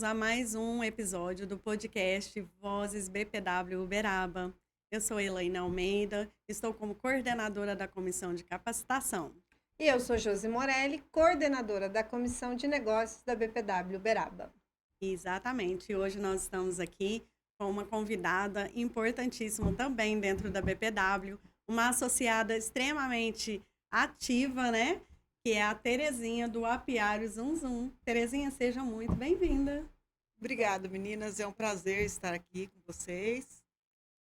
a mais um episódio do podcast Vozes BPW Uberaba. Eu sou Elaine Almeida, estou como coordenadora da Comissão de Capacitação. E eu sou Josi Morelli, coordenadora da Comissão de Negócios da BPW Uberaba. Exatamente, hoje nós estamos aqui com uma convidada importantíssima também dentro da BPW, uma associada extremamente ativa, né? Que é a Terezinha do Apiário Zum Zum. Terezinha, seja muito bem-vinda. Obrigada, meninas. É um prazer estar aqui com vocês.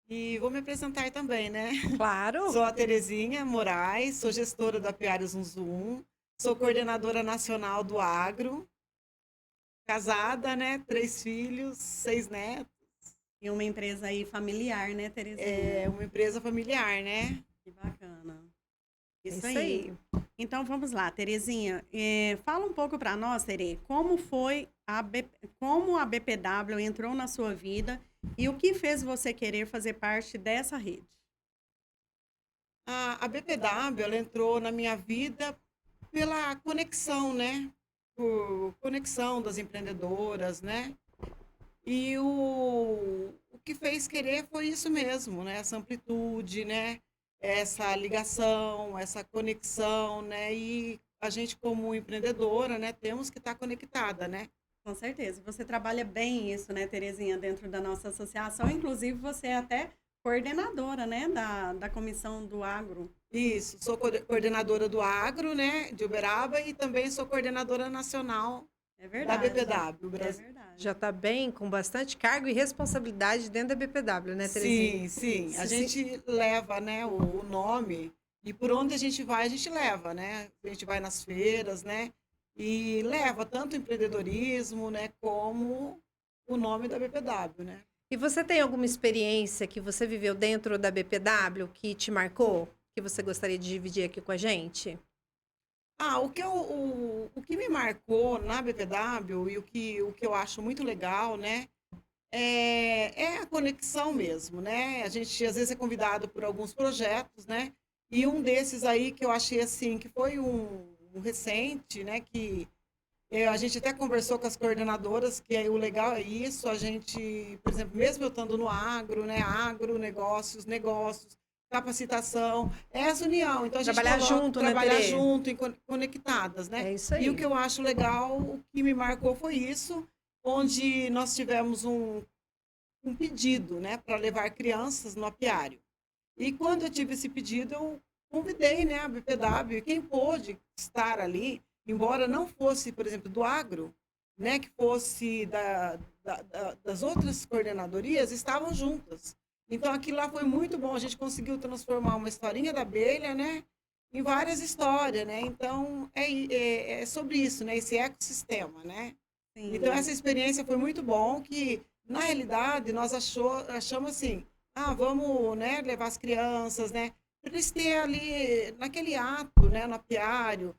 E vou me apresentar também, né? Claro! Sou a Terezinha Moraes, sou gestora do Apiário Zum Zum, sou coordenadora nacional do Agro, casada, né? 3 filhos, 6 netos. E uma empresa aí familiar, né, Terezinha? É uma empresa familiar, né? Que bacana. Isso aí. Então, vamos lá, Terezinha. Fala um pouco para nós, Tere, como a BPW entrou na sua vida e o que fez você querer fazer parte dessa rede? A BPW, ela entrou na minha vida pela conexão, né? Por conexão das empreendedoras, né? E o que fez querer foi isso mesmo, né? Essa amplitude, né? Essa ligação, essa conexão, né? E a gente, como empreendedora, né, temos que estar conectada, né? Com certeza. Você trabalha bem isso, né, Terezinha, dentro da nossa associação. Inclusive, você é até coordenadora, né, da Comissão do Agro. Isso, sou coordenadora do Agro, né, de Uberaba, e também sou coordenadora nacional da BPW Brasil. É verdade. Já está bem, com bastante cargo e responsabilidade dentro da BPW, né, Terezinha? Sim. A gente leva, né, o nome, e por onde a gente vai, a gente leva, né? A gente vai nas feiras, né? E leva tanto o empreendedorismo, né, como o nome da BPW, né? E você tem alguma experiência que você viveu dentro da BPW que te marcou? Que você gostaria de dividir aqui com a gente? O que me marcou na BPW e o que eu acho muito legal, né? É a conexão mesmo, né? A gente às vezes é convidado por alguns projetos, né? E um desses aí que eu achei assim, que foi um recente, né? Que a gente até conversou com as coordenadoras, que o legal é isso, a gente, por exemplo, mesmo eu estando no agro, né? Agro, negócios, capacitação, é essa união. Então a gente Trabalhar junto, né, trabalhar Tere? junto, conectadas, né? É isso aí. E o que eu acho legal, o que me marcou foi isso, onde nós tivemos um pedido, né, para levar crianças no apiário. E quando eu tive esse pedido, eu convidei, né, a BPW, e quem pôde estar ali, embora não fosse, por exemplo, do agro, né, que fosse das outras coordenadorias, estavam juntas. Então, aquilo lá foi muito bom. A gente conseguiu transformar uma historinha da abelha, né, em várias histórias, né? Então, é sobre isso, né, esse ecossistema, né? Sim. Então, essa experiência foi muito bom, que, na realidade, nós achamos assim, vamos, né, levar as crianças, né, para eles terem ali, naquele ato, né, no apiário,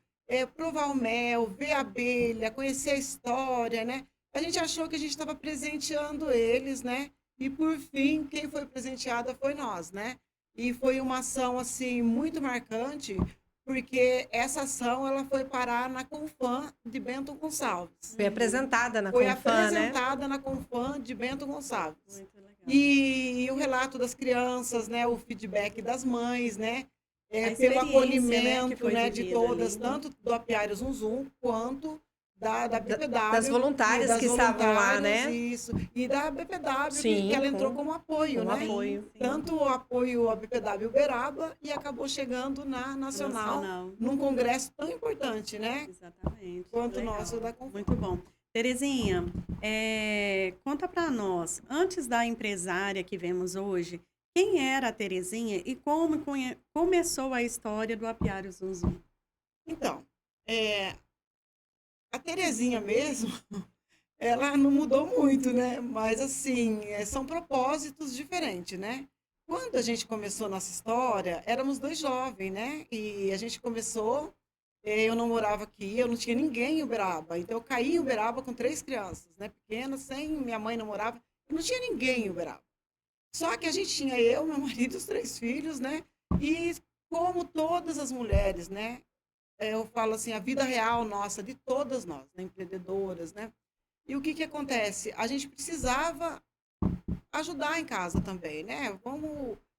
provar o mel, ver a abelha, conhecer a história, né? A gente achou que a gente estava presenteando eles, né? E, por fim, quem foi presenteada foi nós, né? E foi uma ação, assim, muito marcante, porque essa ação ela foi parar na Confam de Bento Gonçalves. Foi apresentada na Foi Confam, né? apresentada na Confam de Bento Gonçalves. Muito legal. E o relato das crianças, né, o feedback das mães, né, A pelo experiência, acolhimento, né, que foi né, de vivida todas, ali. tanto do Apiário Zum Zum, quanto da BPW. Das voluntárias e das que estavam lá, voluntárias, né? Isso. E da BPW, Sim, que ela entrou como apoio, como né? apoio. Sim. Tanto o apoio à BPW Uberaba e acabou chegando na Nacional, num congresso tão importante, né? Exatamente. Quanto o Legal. nosso da Confam. Muito bom. Terezinha, conta para nós, antes da empresária que vemos hoje, quem era a Terezinha e como começou a história do Apiário Zum Zum? Então, a Terezinha mesmo, ela não mudou muito, né? Mas, assim, são propósitos diferentes, né? Quando a gente começou nossa história, éramos 2 jovens, né? E a gente começou, eu não morava aqui, eu não tinha ninguém em Uberaba. Então, eu caí em Uberaba com 3 crianças, né? Pequenas, minha mãe não morava, e não tinha ninguém em Uberaba. Só que a gente tinha eu, meu marido, os 3 filhos, né? E como todas as mulheres, né? Eu falo assim, a vida real nossa, de todas nós, né? Empreendedoras, né? E o que que acontece? A gente precisava ajudar em casa também, né?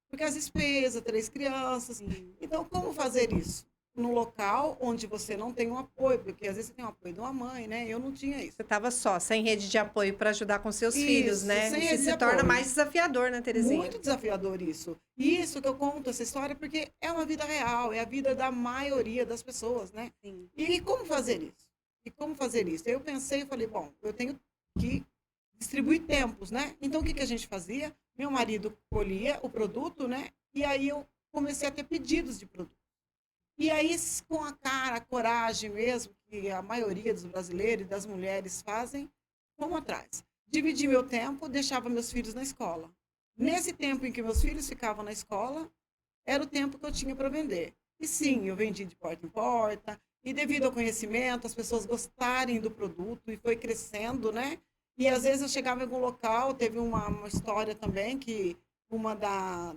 Porque as despesas, 3 crianças. Sim. Então, como fazer isso? No local onde você não tem um apoio, porque às vezes você tem um apoio de uma mãe, né? Eu não tinha isso. Você estava só, sem rede de apoio para ajudar com seus filhos, Isso, né? sem O que rede de se torna apoio. mais desafiador, né, Terezinha? Muito desafiador isso. E isso que eu conto essa história porque é uma vida real, é a vida da maioria das pessoas, né? Sim. E como fazer isso? E como fazer isso? Eu pensei e falei, bom, eu tenho que distribuir tempos, né? Então o que que a gente fazia? Meu marido colhia o produto, né? E aí eu comecei a ter pedidos de produto. E aí, com a cara, a coragem mesmo, que a maioria dos brasileiros e das mulheres fazem, vamos atrás. Dividi meu tempo, deixava meus filhos na escola. Nesse tempo em que meus filhos ficavam na escola, era o tempo que eu tinha para vender. E sim, eu vendi de porta em porta, e devido ao conhecimento, as pessoas gostarem do produto, e foi crescendo, né? E às vezes eu chegava em algum local, teve uma história também, que uma da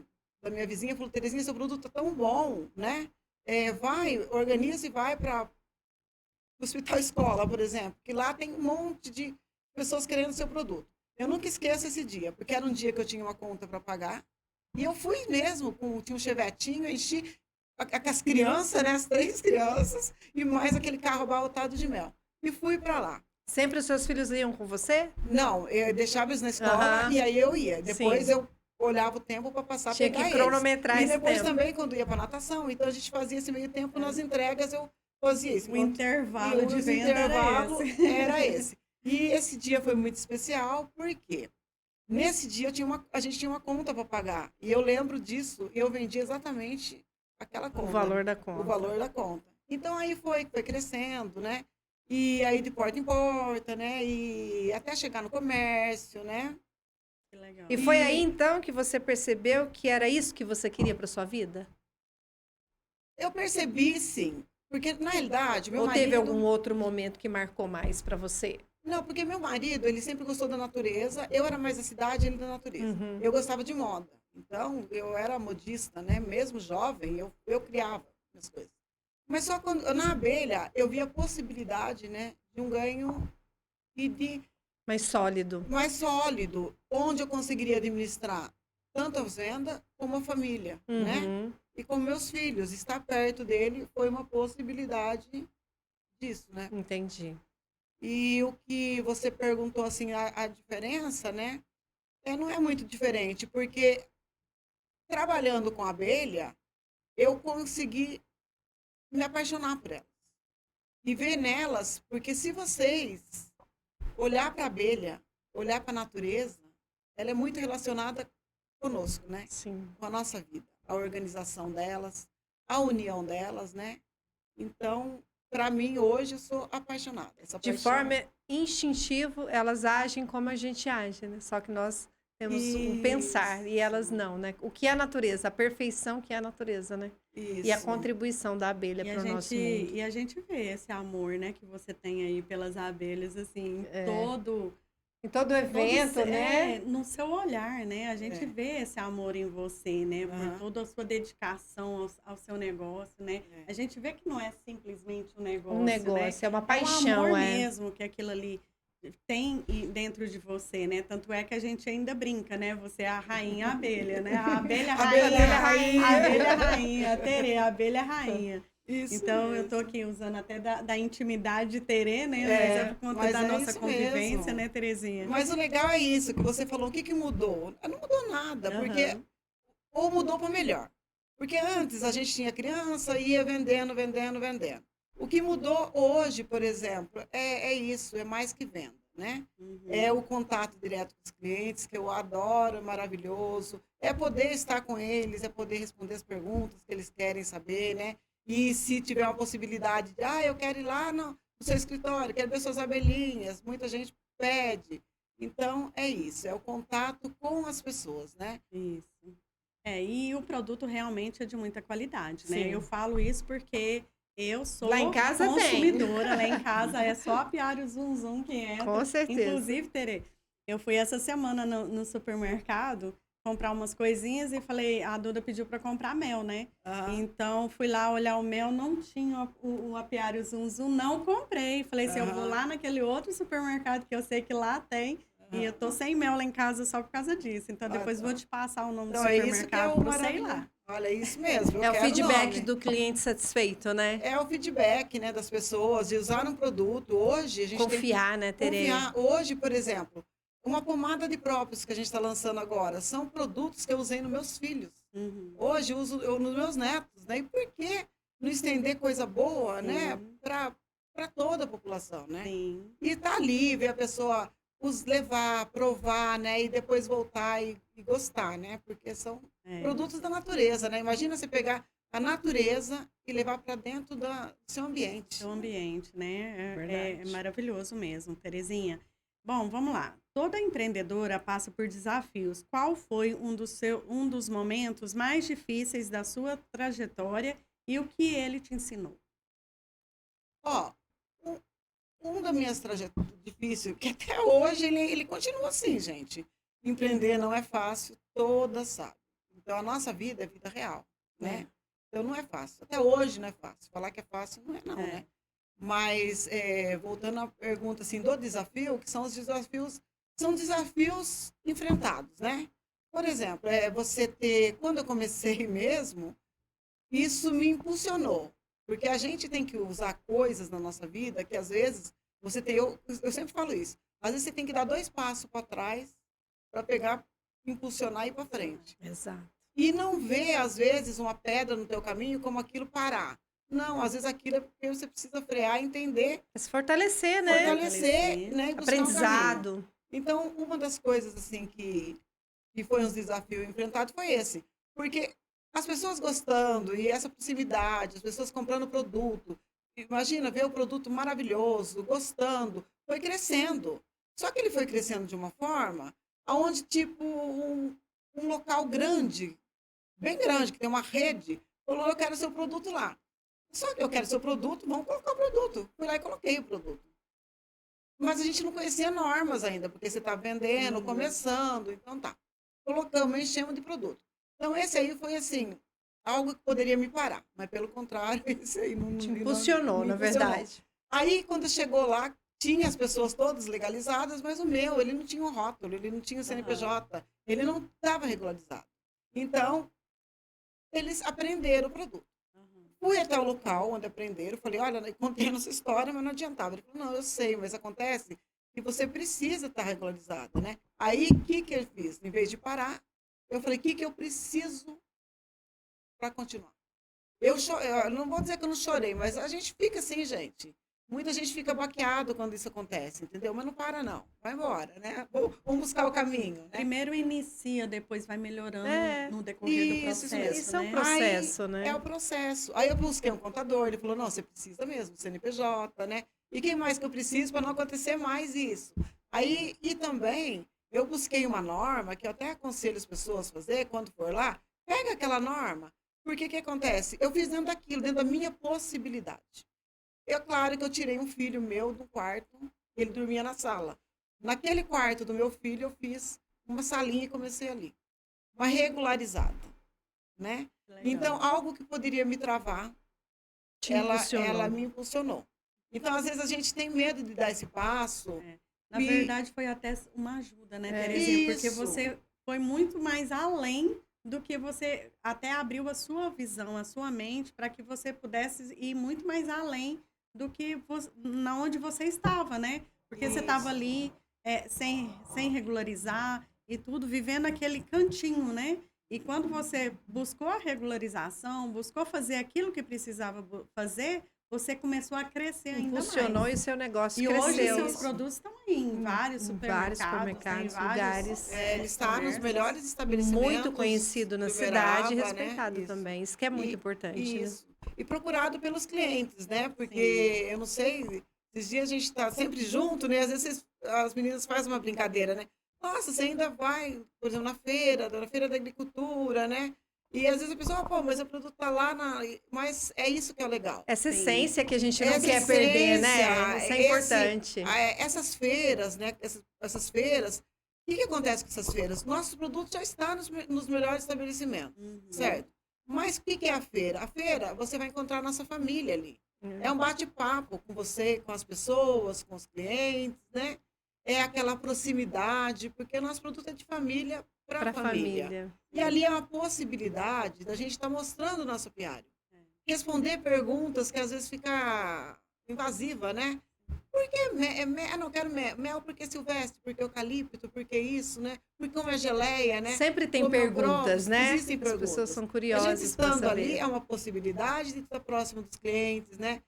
minha vizinha falou, Terezinha, seu produto é tão bom, né? Organiza e vai para o Hospital Escola, por exemplo, que lá tem um monte de pessoas querendo seu produto. Eu nunca esqueço esse dia, porque era um dia que eu tinha uma conta para pagar, e eu fui mesmo, tinha um chevetinho, enchi com as crianças, né, as 3 crianças, e mais aquele carro abarrotado de mel. E fui para lá. Sempre os seus filhos iam com você? Não, eu deixava eles na escola e aí eu ia. Depois Sim. eu olhava o tempo para passar a Tinha pegar que cronometrar eles. E esse depois tempo. também, quando ia para natação, então a gente fazia esse meio tempo nas entregas, eu fazia isso. O intervalo de venda intervalo era esse. era esse. E esse dia foi muito especial, porque nesse dia a gente tinha uma conta para pagar. E eu lembro disso, e eu vendi exatamente aquela conta. O valor da conta. O valor da conta. Então aí foi crescendo, né? E aí de porta em porta, né? E até chegar no comércio, né? Que legal. E foi aí então que você percebeu que era isso que você queria para sua vida? Eu percebi, sim. Porque, na realidade, meu Ou marido... teve algum outro momento que marcou mais para você? Não, porque meu marido, ele sempre gostou da natureza. Eu era mais da cidade, ele da natureza. Uhum. Eu gostava de moda. Então, eu era modista, né? Mesmo jovem, eu criava as coisas. Mas só quando, na abelha, eu vi a possibilidade, né? De um ganho e de Mais sólido. mais sólido, onde eu conseguiria administrar tanto a venda como a família, né? Uhum. E com meus filhos, estar perto dele foi uma possibilidade disso, né? Entendi. E o que você perguntou, assim, a diferença, né? Não é muito diferente, porque trabalhando com abelha, eu consegui me apaixonar por elas. E ver nelas, porque se vocês olhar para a abelha, olhar para a natureza, ela é muito relacionada conosco, né? Sim. Com a nossa vida, a organização delas, a união delas, né? Então, para mim, hoje, eu sou apaixonada. Essa De paixão- forma instintiva, elas agem como a gente age, né? Só que nós temos um pensar e elas não, né? O que é a natureza? A perfeição que é a natureza, né? E a Isso. contribuição da abelha para o nosso mundo. E a gente vê esse amor, né, que você tem aí pelas abelhas, assim, É. em Em todo evento, né? no seu olhar, né? A gente É. vê esse amor em você, né? Por Aham. toda a sua dedicação ao seu negócio, né? É. A gente vê que não é simplesmente um negócio, Um né? negócio, é uma É um paixão, amor é. mesmo que aquilo ali tem dentro de você, né? Tanto é que a gente ainda brinca, né? Você é a rainha abelha, né? A abelha rainha, Abelha rainha. a abelha rainha, a Terê, a abelha rainha. Isso Então, eu mesmo. tô aqui usando até da intimidade de Terê, né? É, Mas é por conta mas da é nossa isso convivência, mesmo. né, Terezinha? Mas o legal é isso, que você falou, o que mudou? Não mudou nada, porque Aham. ou mudou para melhor. Porque antes a gente tinha criança e ia vendendo. O que mudou hoje, por exemplo, é isso, é mais que venda, né? Uhum. É o contato direto com os clientes, que eu adoro, é maravilhoso. É poder estar com eles, é poder responder as perguntas que eles querem saber, né? E se tiver uma possibilidade de, eu quero ir lá no seu escritório, quero ver suas abelhinhas, muita gente pede. Então, é isso, é o contato com as pessoas, né? Isso. E o produto realmente é de muita qualidade, né? Sim. Eu falo isso porque eu sou Lá em casa tem. consumidora. Lá em casa é só apiário zum zum que entra. Com certeza. Inclusive, Tere, eu fui essa semana no supermercado comprar umas coisinhas e falei, a Duda pediu para comprar mel, né? Aham. Então, fui lá olhar o mel, não tinha o apiário Zum Zum, não comprei. Falei assim, eu vou Aham. lá naquele outro supermercado que eu sei que lá tem, e eu tô sem mel lá em casa só por causa disso. Então, depois vou te passar o nome do Então, é isso que é supermercado o para você ir maravilhoso. lá. Olha, é isso mesmo. Eu É o quero feedback nome. do cliente satisfeito, né? É o feedback, né, das pessoas, de usar um produto. Hoje, a gente tem que Confiar, né, Tereza? confiar. Hoje, por exemplo, uma pomada de próprios que a gente está lançando agora, são produtos que eu usei nos meus filhos. Uhum. Hoje, eu uso nos meus netos, né? E por que não estender coisa boa, né, Sim. para toda a população, né? Sim. E tá ali, ver a pessoa levar, provar, né, e depois voltar e gostar, né? Porque são É. produtos da natureza, né? Imagina você pegar a natureza e levar para dentro do seu ambiente. Seu ambiente, né? É Verdade. maravilhoso mesmo, Terezinha. Bom, vamos lá. Toda empreendedora passa por desafios. Qual foi um dos momentos mais difíceis da sua trajetória e o que ele te ensinou? Ó, um das minhas trajetórias difíceis, que até hoje ele continua assim, gente. Empreender não é fácil, todas sabem. Então, a nossa vida é vida real, né? Então, não é fácil. Até hoje não é fácil. Falar que é fácil não é não, É. né? Mas, voltando à pergunta, assim, do desafio, que são os desafios, são desafios enfrentados, né? Por exemplo, você ter, quando eu comecei mesmo, isso me impulsionou. Porque a gente tem que usar coisas na nossa vida que, às vezes, você tem... Eu sempre falo isso. Às vezes, você tem que dar 2 passos para trás para pegar, impulsionar e ir para frente. Exato. E não ver, às vezes, uma pedra no teu caminho como aquilo parar. Não, às vezes aquilo é porque você precisa frear e entender, É se fortalecer, né? fortalecer, né? E buscar um caminho. Aprendizado. Então, uma das coisas, assim, que foi um desafio enfrentado foi esse. Porque as pessoas gostando e essa proximidade, as pessoas comprando produto. Imagina, ver o produto maravilhoso, gostando, foi crescendo. Só que ele foi crescendo de uma forma onde, tipo, um local grande, bem grande, que tem uma rede, falou, eu quero seu produto lá. Só que eu quero seu produto, vamos colocar o produto. Fui lá e coloquei o produto. Mas a gente não conhecia normas ainda, porque você está vendendo, começando, então tá. Colocamos, enchemos de produto. Então, esse aí foi, assim, algo que poderia me parar. Mas, pelo contrário, esse aí não Te não- impulsionou, me na impulsionou. verdade. Aí, quando chegou lá, tinha as pessoas todas legalizadas, mas o meu, ele não tinha um rótulo, ele não tinha o CNPJ, ele não estava regularizado. Então, eles aprenderam o produto. Fui até o local onde aprenderam, falei, olha, eu contei a nossa história, mas não adiantava. Ele falou, não, eu sei, mas acontece que você precisa estar regularizado, né? Aí, o que eu fiz? Em vez de parar, eu falei, o que eu preciso para continuar? Eu não vou dizer que eu não chorei, mas a gente fica assim, gente. Muita gente fica baqueado quando isso acontece, entendeu? Mas não para, não. Vai embora, né? Vamos buscar o caminho, né? Primeiro inicia, depois vai melhorando É. no decorrer do Isso processo, mesmo. Isso é um né? processo, Aí, né? é o processo. Aí eu busquei um contador, ele falou, não, você precisa mesmo, CNPJ, né? E quem mais que eu preciso para não acontecer mais isso? Aí, e também, eu busquei uma norma, que eu até aconselho as pessoas a fazer, quando for lá, pega aquela norma, porque o que acontece? Eu fiz dentro daquilo, dentro da minha possibilidade. Claro que eu tirei um filho meu do quarto, ele dormia na sala. Naquele quarto do meu filho, eu fiz uma salinha e comecei ali. Uma regularizada, né? Legal. Então, algo que poderia me travar, Te ela impulsionou. me impulsionou. Então, às vezes, a gente tem medo de dar esse passo. Na E- verdade, foi até uma ajuda, né, É. Terezinha? Porque Isso. você foi muito mais além do que você até abriu a sua visão, a sua mente, para que você pudesse ir muito mais além do que na onde você estava, né? Porque você estava Isso. ali sem regularizar e tudo, vivendo aquele cantinho, né? E quando você buscou a regularização, buscou fazer aquilo que precisava fazer, você começou a crescer ainda Impulsionou mais. e seu negócio E hoje cresceu. seus produtos estão aí em vários Em supermercados, vários supermercados, em vários, lugares. Ele está nos comércios. melhores estabelecimentos. Muito conhecido na de cidade e Uberaba, né? respeitado Isso. também. Isso que é muito E- importante, Isso. E procurado pelos clientes, né? Porque Sim. eu não sei, esses dias a gente está sempre junto, né? Às vezes as meninas fazem uma brincadeira, né? Nossa, você ainda vai, por exemplo, na feira da agricultura, né? E às vezes a pessoa, pô, mas o produto tá lá na. Mas é isso que é o legal. Essa Sim. essência que a gente não Essa quer perder, né? essência, Isso é importante. Essas feiras, né? Essas feiras, que acontece com essas feiras? Nossos produtos já estão nos melhores estabelecimentos, certo? Mas o que é a feira? A feira, você vai encontrar a nossa família ali. É um bate-papo com você, com as pessoas, com os clientes, né? É aquela proximidade, porque o nosso produto é de família para família. E ali é uma possibilidade da gente estar mostrando o nosso apiário. Responder perguntas que às vezes fica invasiva, né? Por que não quero mel porque silvestre, porque eucalipto, porque isso, né? Porque uma geleia, né? Sempre tem Como perguntas, né? Existem perguntas. As pessoas são A curiosas gente para estando saber. ali é uma possibilidade de estar próximo dos clientes, né?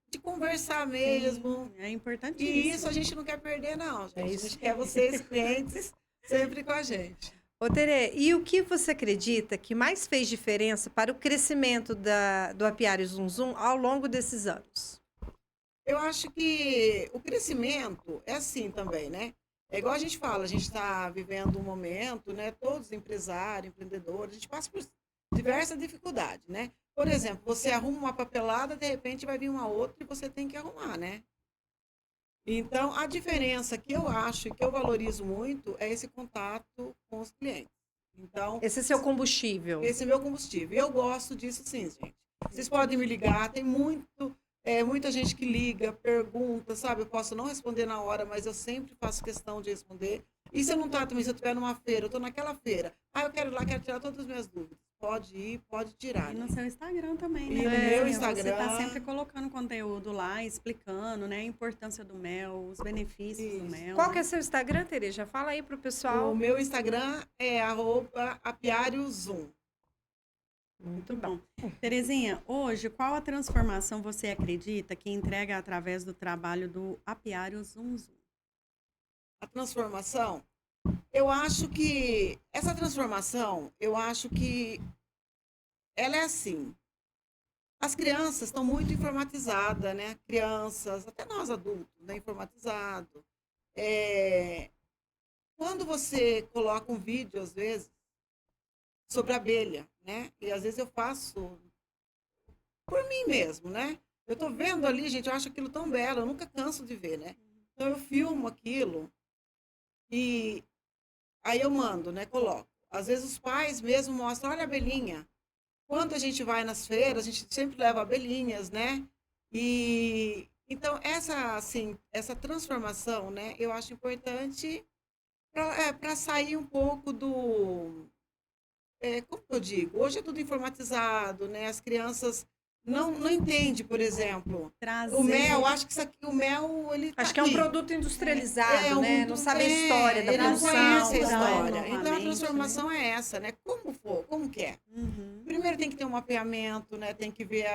De conversar mesmo. Sim, é importantíssimo. E isso a gente não quer perder, não, gente. É A isso. gente quer vocês, clientes, sempre com a gente. Ô, Tere, e o que você acredita que mais fez diferença para o crescimento do apiário Zum Zum ao longo desses anos? Eu acho que o crescimento é assim também, né? É igual a gente fala, a gente está vivendo um momento, né? Todos empresários, empreendedores, a gente passa por diversas dificuldades, né? Por exemplo, você arruma uma papelada, de repente vai vir uma outra e você tem que arrumar, né? Então, a diferença que eu acho e que eu valorizo muito é esse contato com os clientes. Então, Esse é seu combustível. esse é meu combustível. Eu gosto disso sim, gente. Vocês podem me ligar, tem muita gente que liga, pergunta, sabe? Eu posso não responder na hora, mas eu sempre faço questão de responder. E se eu não estou também, se eu estiver numa feira, eu estou naquela feira, eu quero ir lá, quero tirar todas as minhas dúvidas. Pode ir, pode tirar. E no né? seu Instagram também, E né? no meu Terezinha? Instagram. Você está sempre colocando conteúdo lá, explicando, né? A importância do mel, os benefícios do Isso. mel. Qual que é seu Instagram, Tere? Já fala aí pro pessoal. O meu Instagram é @apiariozum. Muito bom. Terezinha, hoje, qual a transformação você acredita que entrega através do trabalho do apiário Zum Zum? A transformação, eu acho que essa transformação, ela é assim. As crianças estão muito informatizadas, né? Crianças, até nós adultos, né? Informatizados. Quando você coloca um vídeo, às vezes, sobre a abelha, né? E às vezes eu faço por mim mesmo, né? Eu tô vendo ali, gente, eu acho aquilo tão belo, eu nunca canso de ver, né? Então eu filmo aquilo e aí eu mando, né? Coloco. Às vezes os pais mesmo mostram, olha a abelhinha. Quando a gente vai nas feiras, a gente sempre leva abelhinhas, né? E então essa transformação, né? Eu acho importante para sair um pouco do como que eu digo? Hoje é tudo informatizado, né? As crianças não entendem, por exemplo. Trazer... O mel, acho que isso aqui, o mel, ele tá Acho que é um aqui. produto industrializado, um né? Não produto- sabe a história da ele não produção. conhece a da- história. novamente, Então a transformação é essa, né? Como que é? Uhum. Primeiro tem que ter um mapeamento, né? Tem que ver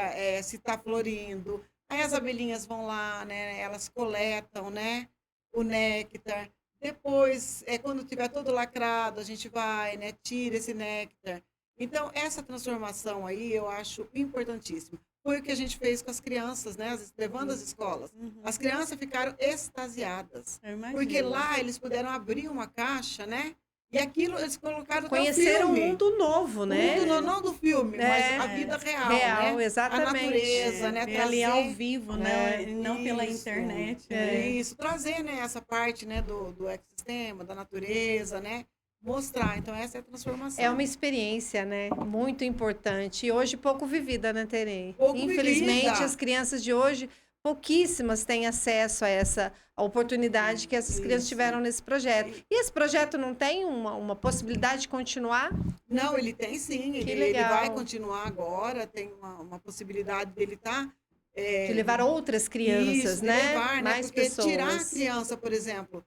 se está florindo. Aí as abelhinhas vão lá, né? Elas coletam, né? O néctar. Depois, quando tiver todo lacrado, a gente vai, né? Tira esse néctar. Então, essa transformação aí eu acho importantíssima. Foi o que a gente fez com as crianças, né? Levando as escolas. Uhum. As crianças ficaram extasiadas. Eu imagino. Porque lá eles puderam abrir uma caixa, né? E aquilo eles colocaram até o Conheceram um filme. mundo novo, né? O mundo não do filme, É. mas a vida real, Real, né? exatamente. A natureza, né? Ver ali ao vivo, né? É, Não pela isso. internet. É. Né? Isso, trazer, né, essa parte, né, do ecossistema, da natureza, né? Mostrar, então essa é a transformação. É uma experiência, né? Muito importante. E hoje pouco vivida, né, Tere? Pouco Infelizmente, vivida. as crianças de hoje, pouquíssimas têm acesso a essa oportunidade que essas crianças Isso. tiveram nesse projeto. E esse projeto não tem uma possibilidade de continuar? Não, ele tem sim, ele legal. vai continuar agora, tem uma possibilidade dele estar... De levar outras crianças, Isso, de né? levar, né? Mais Porque pessoas. tirar a criança, por exemplo,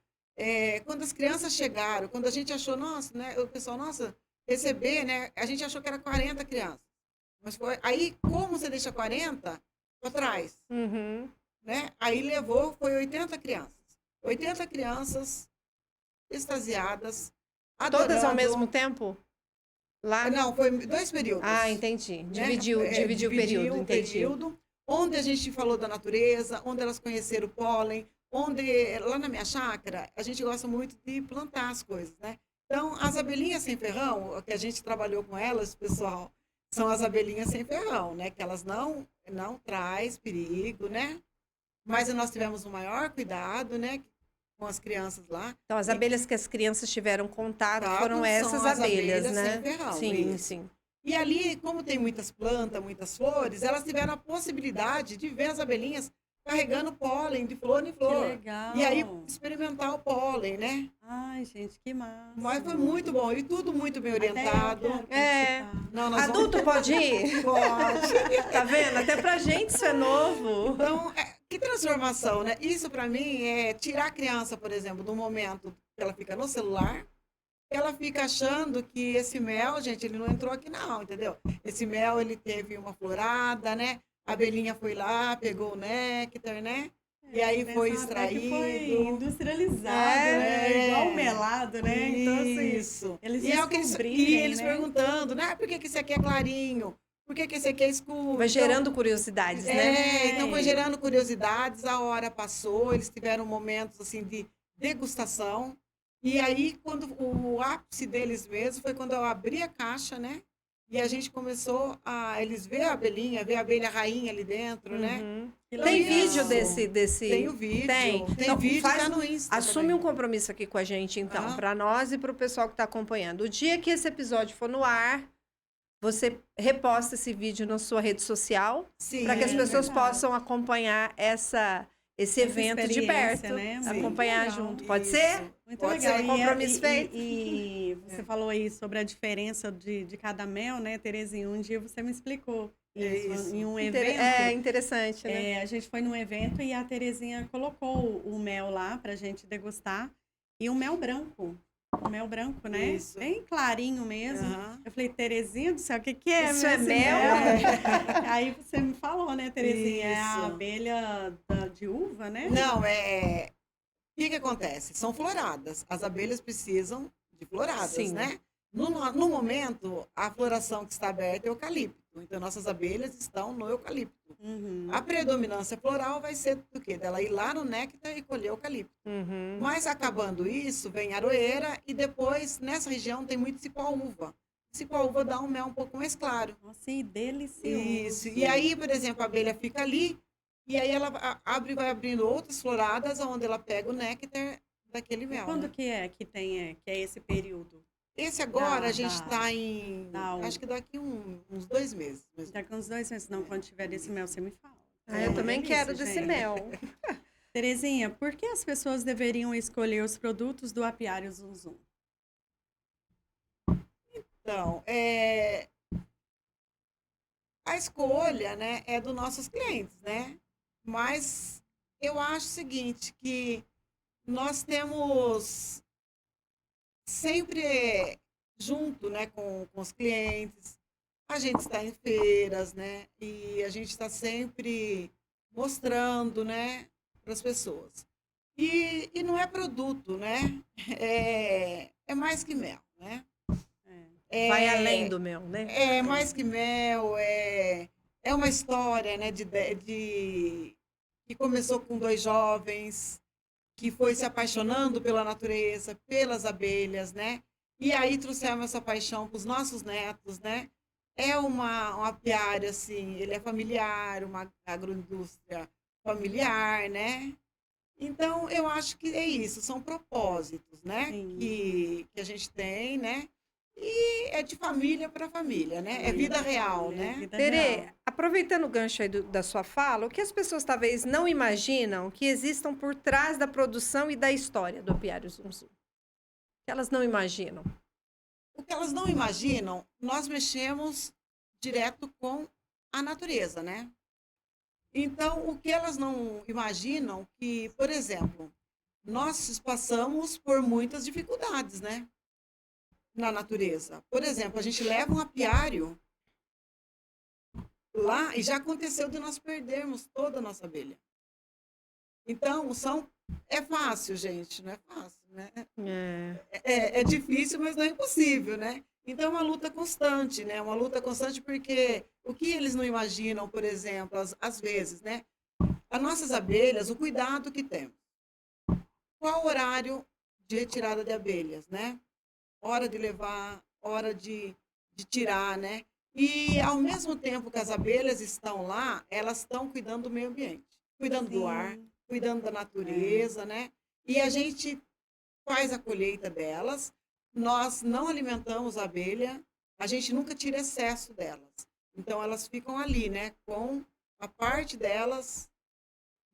quando as crianças chegaram, quando a gente achou, nossa, né? O pessoal, nossa, receber, né? A gente achou que era 40 crianças. Mas foi, aí, como você deixa 40 para trás, Uhum. né? Aí foi 80 crianças. 80 crianças extasiadas, adorando. Todas ao mesmo tempo? Lá? Não, foi 2 períodos. Ah, entendi. né? Dividiu o período, entendi. Onde a gente falou da natureza, onde elas conheceram o pólen, onde, lá na minha chácara, a gente gosta muito de plantar as coisas, né? Então, as abelhinhas sem ferrão, que a gente trabalhou com elas, pessoal, são as abelhinhas sem ferrão, né? Que elas não traz perigo, né? Mas nós tivemos o maior cuidado, né? com as crianças lá. Então, as abelhas que as crianças tiveram contato Contato foram são essas as abelhas, abelhas né? sem ferrão, Sim, isso. sim. E ali, como tem muitas plantas, muitas flores, elas tiveram a possibilidade de ver as abelhinhas carregando pólen de flor em Que flor. legal. E aí, experimentar o pólen, né? Ai, gente, que massa. Mas foi muito bom. E tudo muito bem orientado. Até eu quero É. participar. Não, nós Adulto pode ir? Pode. Tá vendo? Até pra gente isso é novo. Então, que transformação, né? Isso para mim é tirar a criança, por exemplo, do momento que ela fica no celular, ela fica achando que esse mel, gente, ele não entrou aqui não, entendeu? Esse mel, ele teve uma florada, né? A abelhinha foi lá, pegou o néctar, né? E aí foi Pensar até que foi extraído. industrializado, É. né? Igual o melado, né? Então, assim, Isso. eles E é o que descobrirem, eles né? perguntando, né? Por que esse aqui é clarinho? Por que esse aqui é escuro? Vai Então, gerando curiosidades, né? então foi gerando curiosidades, a hora passou, eles tiveram momentos assim de degustação. E aí, quando o ápice deles mesmo foi quando eu abri a caixa, né? E a gente começou a eles ver a abelhinha, ver a abelha rainha ali dentro, né? Uhum. Que Tem legal. vídeo desse... Tem o vídeo. Tem. Tem Então, vídeo, faz- tá no Insta. Assume também. um compromisso aqui com a gente, então, Ah. para nós e para o pessoal que está acompanhando. O dia que esse episódio for no ar, você reposta esse vídeo na sua rede social Sim, para que as é pessoas verdade. possam acompanhar esse Essa evento de experiência, perto, né? Muito acompanhar legal. junto. Pode Isso. ser? Muito Pode legal. ser. Compromisso feito. E você falou aí sobre a diferença de cada mel, né, Terezinha? Um dia você me explicou isso. Em um evento. É interessante, né? A gente foi num evento e a Terezinha colocou o mel lá pra gente degustar. E o mel branco. O mel branco, né? Isso. Bem clarinho mesmo. Aham. Eu falei, Terezinha do céu, o que que é? Isso é esse mel? Aí você me falou, né, Terezinha? É a Isso. abelha de uva, né? Não, o que acontece? São floradas. As abelhas precisam de floradas, Sim. né? No momento, a floração que está aberta é o eucalipto. Então, nossas abelhas estão no eucalipto. Uhum. A predominância floral vai ser do quê? Dela ir lá no néctar e colher eucalipto. Uhum. Mas, acabando isso, vem aroeira e depois, nessa região, tem muito cipó-uva. Cipó-uva dá um mel um pouco mais claro. Nossa, e delicioso. Isso. E aí, por exemplo, a abelha fica ali e aí ela vai abrindo outras floradas onde ela pega o néctar daquele mel. Quando Né? que é que tem que é esse período? Esse agora a gente da- está em. da- Acho que daqui uns 2 meses. Daqui uns 2 meses, não, quando tiver desse mel, você me fala. Eu É, também delícia, quero desse gente. mel. Terezinha, por que as pessoas deveriam escolher os produtos do Apiário Zum Zum? Então, a escolha, né, é dos nossos clientes, né? Mas eu acho o seguinte, que nós temos sempre junto, né, com os clientes, a gente está em feiras, né? E a gente está sempre mostrando, né, para as pessoas. E não é produto, né? É mais que mel, né? Vai além do mel, né? É mais que mel, é uma história, né, que começou com 2 jovens, que foi se apaixonando pela natureza, pelas abelhas, né? E aí trouxemos essa paixão para os nossos netos, né? É um apiário, assim, ele é familiar, uma agroindústria familiar, né? Então, eu acho que é isso, são propósitos, né? Sim. Que a gente tem, né? E é de família para família, né? É vida real, né? Vida Tere, real. aproveitando o gancho aí da sua fala, o que as pessoas talvez não imaginam que existam por trás da produção e da história do Apiário Zum Zum? Que elas não imaginam. O que elas não imaginam, nós mexemos direto com a natureza, né? Então, o que elas não imaginam que, por exemplo, nós passamos por muitas dificuldades, né? Na natureza. Por exemplo, a gente leva um apiário lá e já aconteceu de nós perdermos toda a nossa abelha. Então, é fácil, gente, não é fácil, né? É difícil, mas não é impossível, né? Então, é uma luta constante, né? Uma luta constante porque o que eles não imaginam, por exemplo, às vezes, né? As nossas abelhas, o cuidado que temos. Qual o horário de retirada de abelhas, né? Hora de levar, hora de tirar, né? E, ao mesmo tempo que as abelhas estão lá, elas estão cuidando do meio ambiente. Cuidando do ar, cuidando da natureza, né? e a gente faz a colheita delas. Nós não alimentamos a abelha, a gente nunca tira excesso delas. Então, elas ficam ali, né, com a parte delas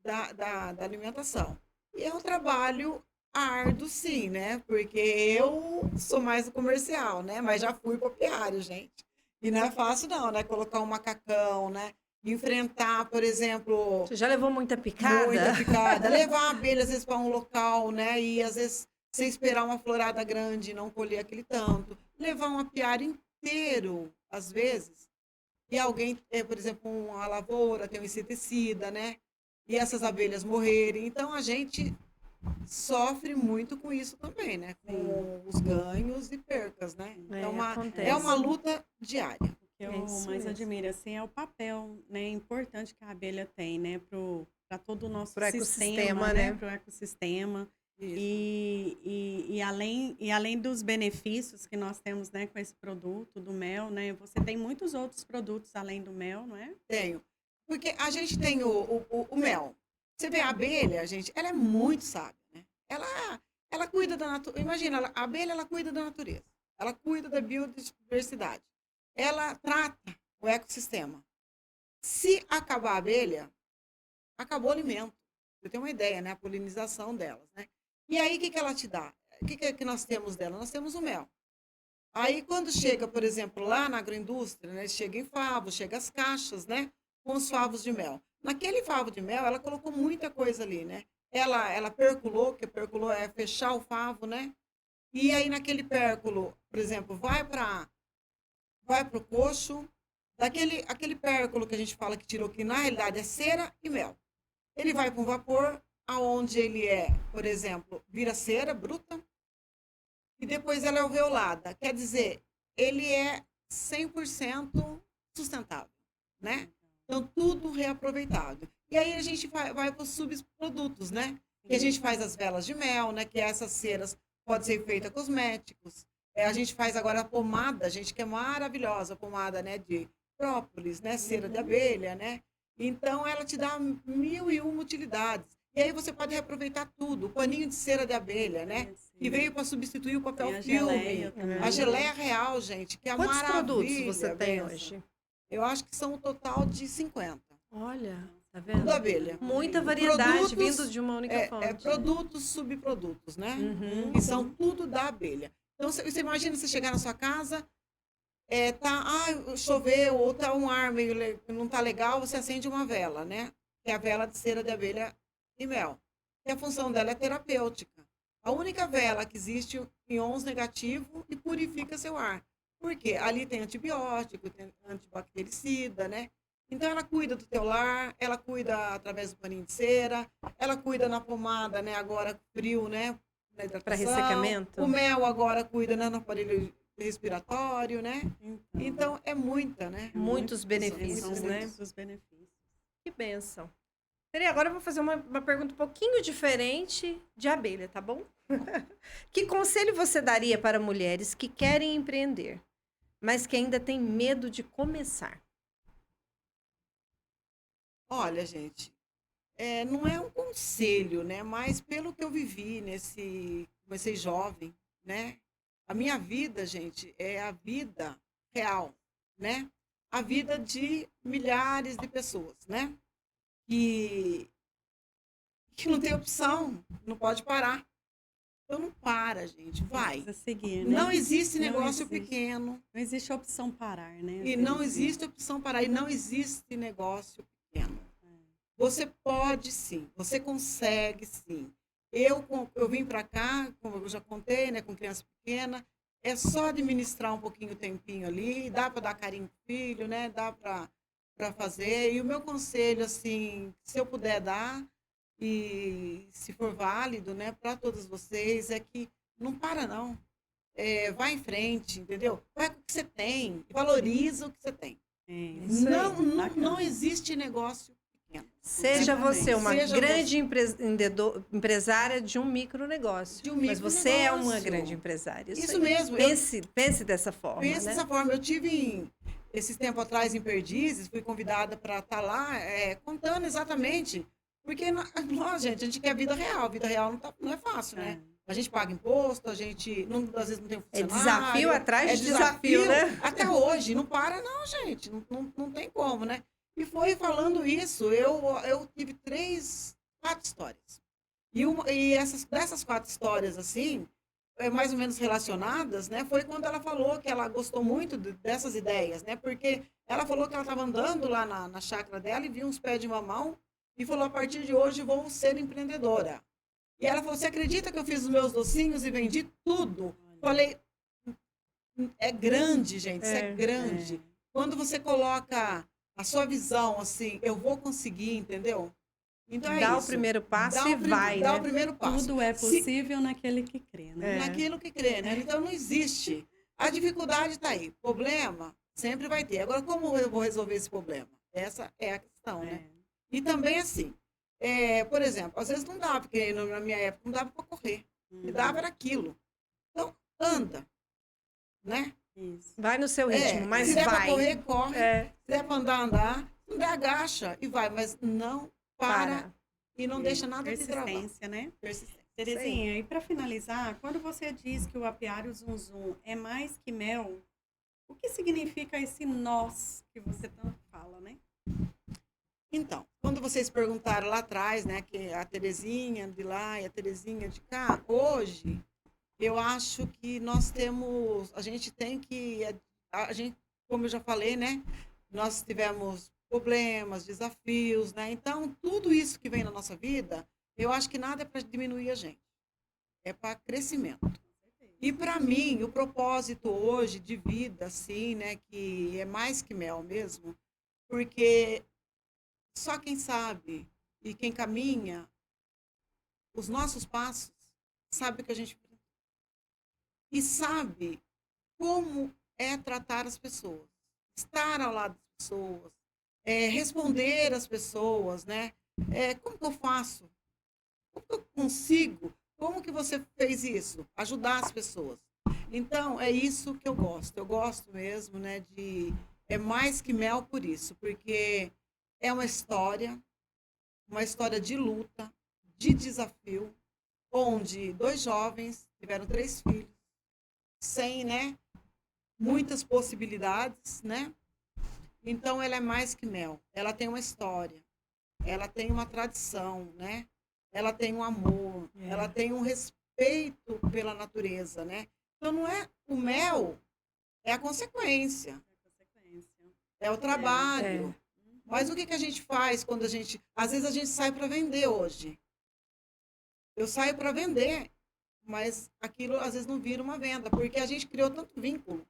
da alimentação. E é um trabalho árduo, sim, né? Porque eu sou mais do comercial, né? Mas já fui para o apiário, gente. E não é fácil, não, né? Colocar um macacão, né? Enfrentar, por exemplo, Você já levou muita picada? muita picada. Levar a abelha, às vezes, para um local, né? E, às vezes, você esperar uma florada grande e não colher aquele tanto. Levar um apiário inteiro, às vezes. E alguém, por exemplo, uma lavoura, tem um inseticida, né? E essas abelhas morrerem. Então, a gente sofre muito com isso também, né? Com os ganhos e percas, né? É uma luta diária. O que eu isso mais mesmo. admiro, assim, é o papel, né, importante que a abelha tem, né, para todo o nosso Pro ecossistema, sistema, né? Para o ecossistema. Isso. E além dos benefícios que nós temos, né, com esse produto do mel, né, você tem muitos outros produtos além do mel, não é? Tenho. Porque a gente tem o mel. Você vê a abelha, gente, ela é muito sábia, né? Ela cuida da natureza. Imagina, a abelha, ela cuida da natureza. Ela cuida da biodiversidade. Ela trata o ecossistema. Se acabar a abelha, acabou o alimento. Você tem uma ideia, né? A polinização delas, né? E aí, o que ela te dá? O que nós temos dela? Nós temos o mel. Aí, quando chega, por exemplo, lá na agroindústria, né? Chega em favo, chega as caixas, né? Com os favos de mel. Naquele favo de mel, ela colocou muita coisa ali, né? Ela perculou, que perculou é fechar o favo, né? E aí, naquele pérculo, por exemplo, vai para o coxo, aquele pérculo que a gente fala que tirou, que na realidade é cera e mel. Ele vai para um vapor, aonde ele por exemplo, vira cera bruta, e depois ela é alveolada. Quer dizer, ele é 100% sustentável, né? Então, tudo reaproveitado. E aí a gente vai para os subprodutos, né? Que a gente faz as velas de mel, né? Que essas ceras podem ser feitas cosméticos. A gente faz agora a pomada, gente, que é maravilhosa, a pomada, né? De própolis, né? Cera de abelha, né? Então, ela te dá 1001 utilidades. E aí você pode reaproveitar tudo. O paninho de cera de abelha, né? Que veio para substituir o papel a filme. geleia também. A geleia real, gente, que é Quantos maravilha. produtos você tem benção. hoje? Eu acho que são um total de 50. Olha, tá vendo? Tudo abelha. Muita variedade Produtos, vindo de uma única fonte. Produtos, subprodutos, né? Uhum. Que são tudo da abelha. Então, você imagina você chegar na sua casa, choveu, ou tá um ar meio não tá legal, você acende uma vela, né? Que é a vela de cera de abelha e mel. E a função dela é terapêutica. A única vela que existe íons negativo e purifica seu ar. Por quê? Ali tem antibiótico, tem antibactericida, né? Então, ela cuida do teu lar, ela cuida através do paninho de cera, ela cuida na pomada, né? Agora, frio, né? Para ressecamento? O mel agora cuida, né? No aparelho respiratório, né? Então, é muita, né? Muitos benefícios, São né? muitos os benefícios. Que bênção. Agora eu vou fazer uma pergunta um pouquinho diferente de abelha, tá bom? Que conselho você daria para mulheres que querem empreender, mas que ainda têm medo de começar? Olha, gente, não é um conselho, né? Mas pelo que eu vivi comecei jovem, né? A minha vida, gente, é a vida real, né? A vida de milhares de pessoas, né? Que não tem opção, não pode parar. Então não para, gente, vai. Precisa seguir, né? Não existe Não negócio existe. pequeno. Não existe opção parar, né? E não existe opção parar. E não existe negócio pequeno. Você pode sim, você consegue sim. Eu vim para cá, como eu já contei, né, com criança pequena, é só administrar um pouquinho o tempinho ali, dá para dar carinho pro filho, né, dá para fazer. E o meu conselho, assim, se eu puder dar, e se for válido, né, para todos vocês, é que não para não. Vai em frente, entendeu? Vai com o que você tem, valoriza o que você tem. Não existe negócio pequeno. Seja você uma Seja grande empresária de um micronegócio. Mas você é uma grande empresária. Isso aí. mesmo. Pense dessa forma. Pense né? dessa forma. Eu tive, esses tempos atrás, em Perdizes, fui convidada para estar lá contando exatamente Porque nós, gente, a gente quer vida real. Vida real não é fácil, né? A gente paga imposto, a gente às vezes não tem É funcionário. desafio atrás de desafio, né? Até hoje, não para não, gente. Não tem como, né? E foi falando isso, eu tive 4 histórias. E dessas 4 histórias, assim, mais ou menos relacionadas, né? Foi quando ela falou que ela gostou muito dessas ideias, né? Porque ela falou que ela estava andando lá na chácara dela e viu uns pés de mamão e falou, a partir de hoje vou ser empreendedora. E ela falou, você acredita que eu fiz os meus docinhos e vendi tudo? Falei, é grande, gente, isso é grande. Quando você coloca a sua visão, assim, eu vou conseguir, entendeu? Então Dá o primeiro passo e vai, dá né? o primeiro passo. Tudo é possível naquele que crê, né? Naquilo que crê, né? Então não existe. A dificuldade está aí. Problema sempre vai ter. Agora, como eu vou resolver esse problema? Essa é a questão, né? E também assim, por exemplo, às vezes não dava, porque na minha época não dava para correr. Me dava era aquilo. Então, anda, né? Isso. Vai no seu ritmo, mas se der vai. para correr, corre. Se der para andar, andar. Se não der, agacha e vai. Mas não para. E não deixa nada de travar. Persistência, né? Persistência. Terezinha, e para finalizar, quando você diz que o apiário Zum Zum é mais que mel, o que significa esse nós que você tanto fala, né? Então, quando vocês perguntaram lá atrás, né, que a Terezinha de lá e a Terezinha de cá, hoje, eu acho que nós temos, a gente tem que, como eu já falei, né, nós tivemos problemas, desafios, né, então tudo isso que vem na nossa vida, eu acho que nada é para diminuir a gente, é para crescimento. E para mim, o propósito hoje de vida, assim, né, que é mais que mel mesmo, porque só quem sabe e quem caminha os nossos passos sabe o que a gente precisa. E sabe como é tratar as pessoas, estar ao lado das pessoas, responder às pessoas, né? Como que eu faço? Como que eu consigo? Como que você fez isso? Ajudar as pessoas. Então, é isso que eu gosto. Eu gosto mesmo, né, é mais que mel por isso, porque é uma história de luta, de desafio, onde 2 jovens tiveram 3 filhos, sem, né, muitas possibilidades, né? Então, ela é mais que mel. Ela tem uma história, ela tem uma tradição, né? Ela tem um amor, ela tem um respeito pela natureza, né? Então, não é o mel, é a consequência. É o trabalho. Mas o que a gente faz quando às vezes a gente sai para vender hoje? Eu saio para vender, mas aquilo às vezes não vira uma venda, porque a gente criou tanto vínculo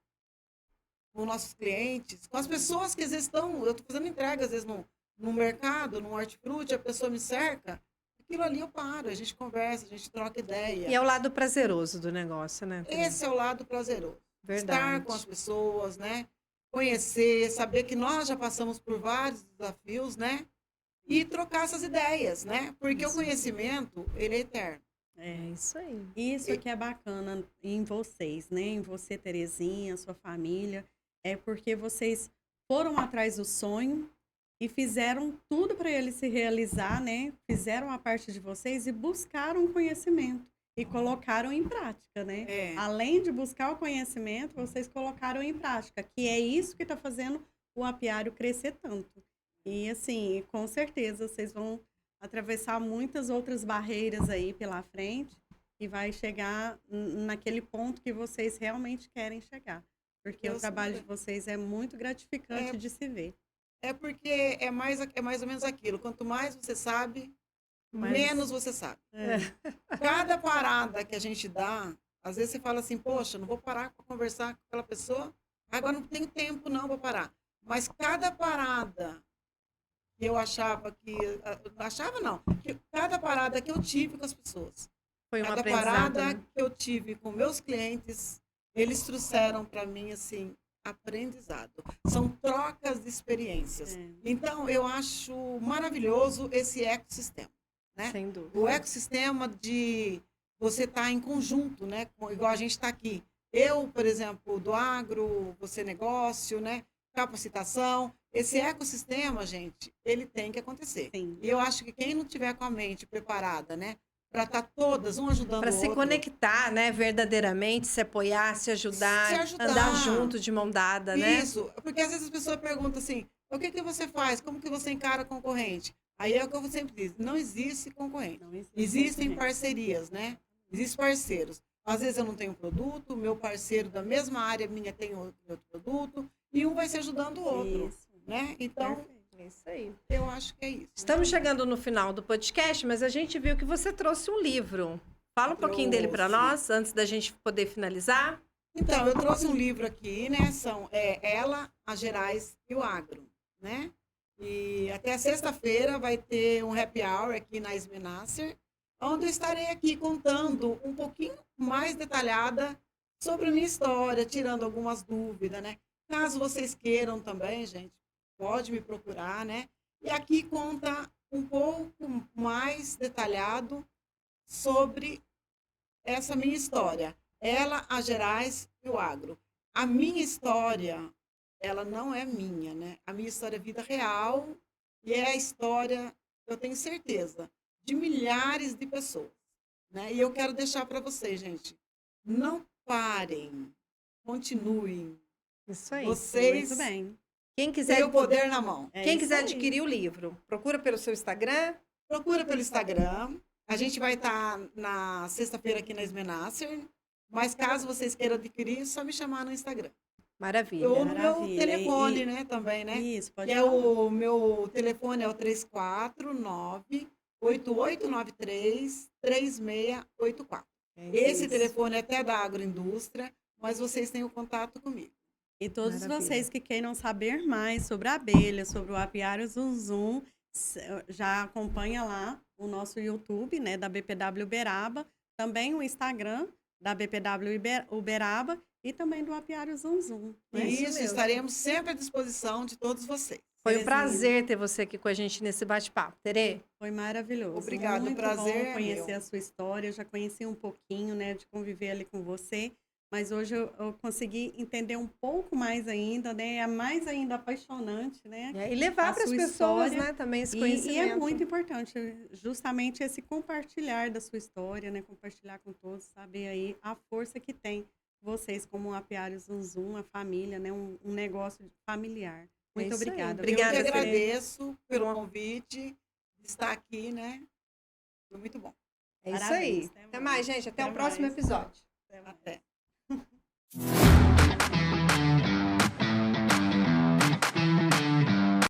com nossos clientes, com as pessoas que às vezes eu estou fazendo entrega, às vezes no mercado, no hortifruti, a pessoa me cerca, aquilo ali eu paro, a gente conversa, a gente troca ideia. E é o lado prazeroso do negócio, né? Esse é o lado prazeroso. Verdade. Estar com as pessoas, né? Conhecer, saber que nós já passamos por vários desafios, né? E trocar essas ideias, né? Porque o conhecimento, ele é eterno. É isso aí. Isso que é bacana em vocês, né? Em você, Terezinha, sua família, é porque vocês foram atrás do sonho e fizeram tudo para ele se realizar, né? Fizeram a parte de vocês e buscaram conhecimento e colocaram em prática, né? Além de buscar o conhecimento, vocês colocaram em prática, que é isso que está fazendo o apiário crescer tanto. E assim, com certeza vocês vão atravessar muitas outras barreiras aí pela frente e vai chegar naquele ponto que vocês realmente querem chegar. Porque o trabalho de vocês é muito gratificante de se ver. É porque é mais ou menos aquilo. Quanto mais você sabe, menos você sabe. Cada parada que a gente dá, às vezes você fala assim, poxa, não vou parar para conversar com aquela pessoa, agora não tenho tempo não, vou parar. Mas cada parada que eu achava que... Achava não. Cada parada que eu tive com as pessoas. Foi uma cada parada que eu tive com meus clientes, eles trouxeram para mim, assim, aprendizado. São trocas de experiências. Então, eu acho maravilhoso esse ecossistema. Né? Sem dúvida. O ecossistema de você estar em conjunto, né? Igual a gente está aqui. Eu, por exemplo, do agro, você negócio, né? capacitação. Esse ecossistema, gente, ele tem que acontecer. Sim. E eu acho que quem não tiver com a mente preparada, né, para estar todas, um ajudando Para o se outro. conectar, né, verdadeiramente, se apoiar, se ajudar, ajudar. andar junto de mão dada, né? Isso, porque às vezes as pessoas perguntam assim, o que que você faz? Como que você encara concorrente? Aí é o que eu sempre digo, não existe concorrente. Não existe Existem concorrente. parcerias, né? Existem parceiros. Às vezes eu não tenho produto, meu parceiro da mesma área minha tem outro produto, e um vai se ajudando o outro, Isso. né? Então, Perfeito. É isso aí. eu acho que é isso. Estamos chegando no final do podcast, mas a gente viu que você trouxe um livro. Fala um pouquinho dele para Trouxe. nós, antes da gente poder finalizar. Então, eu trouxe um livro aqui, né? São Ela, a Gerais e o Agro, né? E até sexta-feira vai ter um happy hour aqui na Esmenasser, onde eu estarei aqui contando um pouquinho mais detalhada sobre a minha história, tirando algumas dúvidas, né? Caso vocês queiram também, gente, pode me procurar, né? E aqui conta um pouco mais detalhado sobre essa minha história. Ela, a Gerais e o Agro. A minha história, ela não é minha, né? A minha história é vida real e é a história, eu tenho certeza, de milhares de pessoas, né? E eu quero deixar para vocês, gente, não parem, continuem. Isso aí. Vocês Muito bem. Quem quiser, têm o poder na mão. É quem isso quiser aí. adquirir o livro, procura pelo seu Instagram. Procura pelo Instagram. A gente vai estar na sexta-feira aqui na Esmenasser. Mas caso vocês queiram adquirir, é só me chamar no Instagram. Maravilha. Ou no meu Maravilha. telefone, né, também, né? Isso, pode Que é falar. o meu telefone é o 349-8893-3684. Esse telefone é até da agroindústria, mas vocês têm o contato comigo. E todos Maravilha. vocês que queiram saber mais sobre a abelha, sobre o apiário Zunzum, já acompanha lá o nosso YouTube, né, da BPW Uberaba, também o Instagram da BPW Uberaba e também do apiário Zunzum. E Né? isso, mesmo. estaremos sempre à disposição de todos vocês. Foi um Terezinha. prazer ter você aqui com a gente nesse bate-papo. Tere, Foi maravilhoso. Obrigada, o Muito prazer bom é conhecer meu. a sua história. Eu já conheci um pouquinho, né, de conviver ali com você. Mas hoje eu consegui entender um pouco mais ainda, né? É mais ainda apaixonante, né? e levar A para as sua pessoas, história. né, também esse E conhecimento. é muito importante, justamente esse compartilhar da sua história, né? Compartilhar com todos, saber aí a força que tem vocês como um apiário Zunzum, a família, né? Um negócio familiar. Muito isso aí. obrigada. Obrigada, Eu que Tere. agradeço pelo convite de estar aqui, né? Foi muito bom. É isso Parabéns, aí. até Até mais. mais, gente. Até o Até próximo mais. episódio. Até.